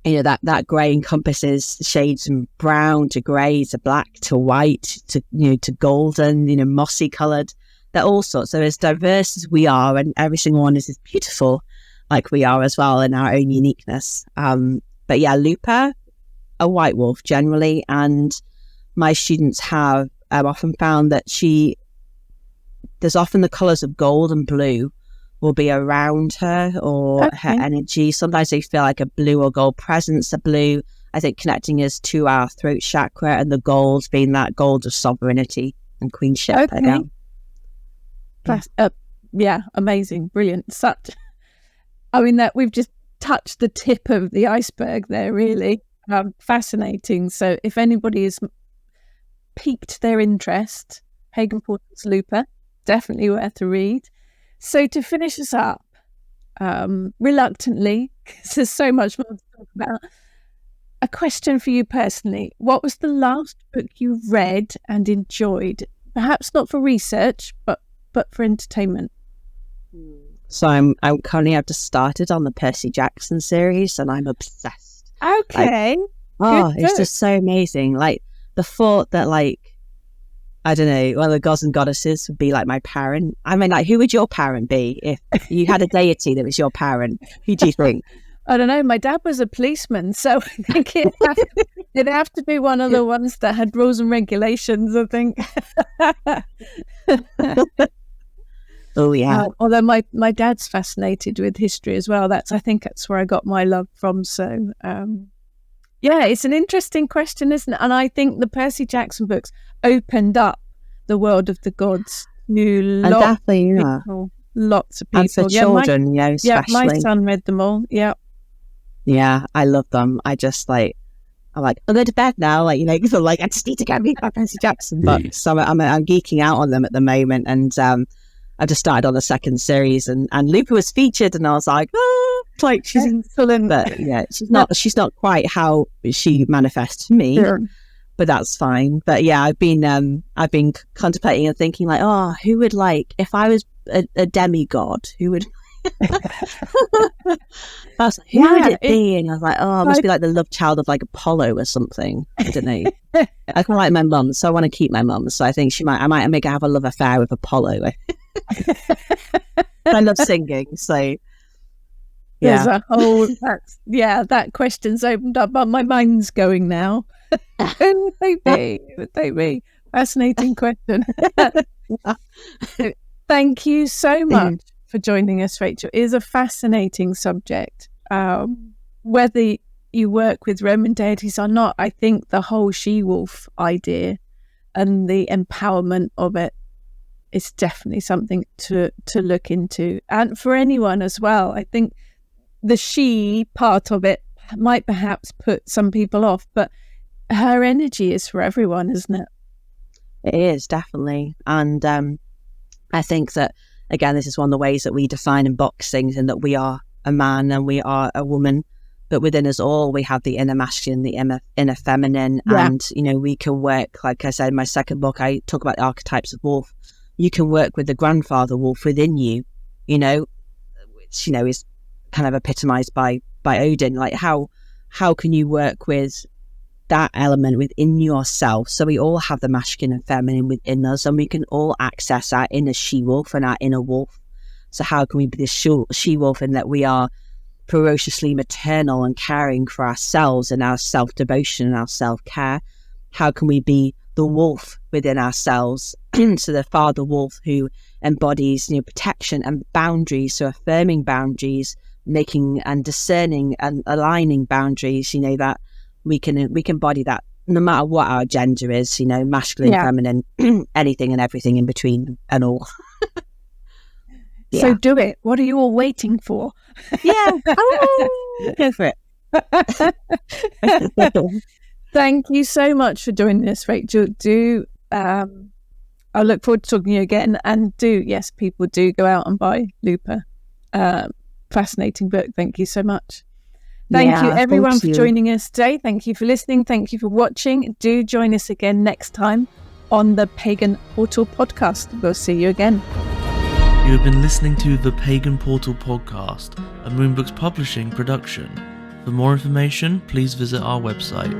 know, that grey encompasses shades from brown to grey to black to white to, you know, to golden, you know, mossy coloured. They're all sorts. So as diverse as we are, and every single one is as beautiful like we are as well in our own uniqueness. But yeah, Lupa, a white wolf generally, and my students have often found that there's often the colours of gold and blue will be around her or her energy. Sometimes they feel like a blue or gold presence. The blue, I think, connecting us to our throat chakra, and the gold being that gold of sovereignty and queenship. Yeah, amazing, brilliant. I mean, that we've just touched the tip of the iceberg there, really. Fascinating. So if anybody has piqued their interest, Pagan Portals Lupa, definitely worth a read. So to finish us up, reluctantly, because there's so much more to talk about, a question for you personally. What was the last book you read and enjoyed? Perhaps not for research, but for entertainment. So I'm currently, I've just started on the Percy Jackson series, and I'm obsessed. Okay. It's just so amazing. Like the thought that, like, I don't know, one of the gods and goddesses would be like my parent. I mean, like, who would your parent be if you had a deity that was your parent? Who do you think? I don't know. My dad was a policeman, so I think it'd have to be one of the ones that had rules and regulations, I think. Oh, yeah. Although my dad's fascinated with history as well. I think that's where I got my love from. So, yeah, it's an interesting question, isn't it? And I think the Percy Jackson books opened up the world of the gods to lots of people. And for children, you know, especially. Yeah, my son read them all. Yeah. Yeah, I love them. I'm like, I'll go to bed now. Like, you know, because I'm like, I just need to go read my Percy Jackson books. So I'm geeking out on them at the moment. And I just started on the second series, and Lupa was featured, and I was like, like, she's excellent. But yeah, she's not quite how she manifests to me. Sure. But that's fine. But yeah, I've been contemplating and thinking, like, who would, like, if I was a demigod, who would I was like, who would it be? And I was like, it must be like the love child of like Apollo or something. I don't know. I quite like my mum, so I want to keep my mum. So I think I might make her have a love affair with Apollo. I love singing, so yeah. There's a whole that question's opened up, but my mind's going now. Who would they be? Fascinating question. Thank you so much for joining us, Rachel. It is a fascinating subject. Whether you work with Roman deities or not, I think the whole she-wolf idea and the empowerment of it is definitely something to look into. And for anyone as well, I think the she part of it might perhaps put some people off, but her energy is for everyone, isn't it? It is, definitely. And I think that, again, this is one of the ways that we define and box things, in that we are a man and we are a woman, but within us all we have the inner masculine, the inner feminine. And you know, we can work, like I said in my second book, I talk about the archetypes of wolf. You can work with the grandfather wolf within you, you know, which, you know, is kind of epitomized by Odin. Like, how can you work with that element within yourself? So we all have the masculine and feminine within us, and we can all access our inner she-wolf and our inner wolf. So how can we be this she-wolf in that we are ferociously maternal and caring for ourselves and our self-devotion and our self-care? How can we be the wolf within ourselves? So the father wolf who embodies, you know, protection and boundaries, so affirming boundaries, making and discerning and aligning boundaries, you know, that we can embody that no matter what our gender is, you know, masculine, feminine, anything and everything in between and all. So do it. What are you all waiting for? Yeah. Go for it. Thank you so much for joining us, Rachel. I look forward to talking to you again. And yes, people do go out and buy Lupa. Fascinating book. Thank you so much. Thank you, everyone, for joining us today. Thank you for listening. Thank you for watching. Do join us again next time on the Pagan Portal Podcast. We'll see you again. You have been listening to the Pagan Portal Podcast, a Moonbooks Publishing production. For more information, please visit our website.